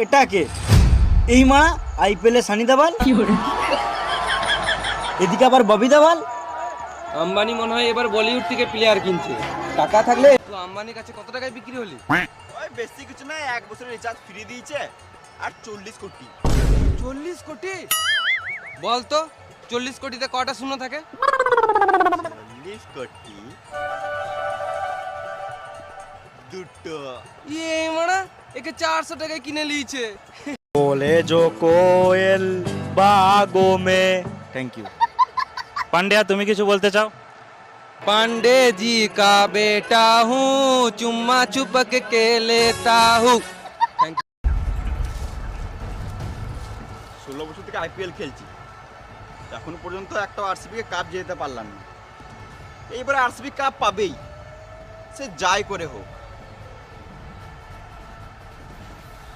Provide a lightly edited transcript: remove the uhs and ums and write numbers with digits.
এটা কে? এই মা আইপিএলে সানি দেওয়াল, এদিকে আবার ববি দেওয়াল। আম্বানি মনে হয় এবার বলিউড থেকে প্লেয়ার কিনছে। টাকা থাকলে তো আম্বানির কাছে কত টাকায় বিক্রি হলি? ওই বেশি কিছু না, 1 বছরের রিচার্জ ফ্রি দিয়েছে আর 40 কোটি। 40 কোটি? বল তো 40 কোটিতে কটা শূন্য থাকে? 40 কোটি দুটো। ইয়ে মারা, একে 400 টাকায় কিনে লিয়েছে। बोले जो कोयल बागों में। Thank you. पांड्या তুমি কিছু বলতে চাও? पांडे जी का बेटा हूँ, चुम्मा चुपक के लेता हूँ। 16 বছর থেকে আইপিএল খেলছি, এখন পর্যন্ত একটা আরসিবি কে কাপ জেতাতে পারলাম না। এইবার আরসিবি কাপ পাবেই, সে যাই করে হোক।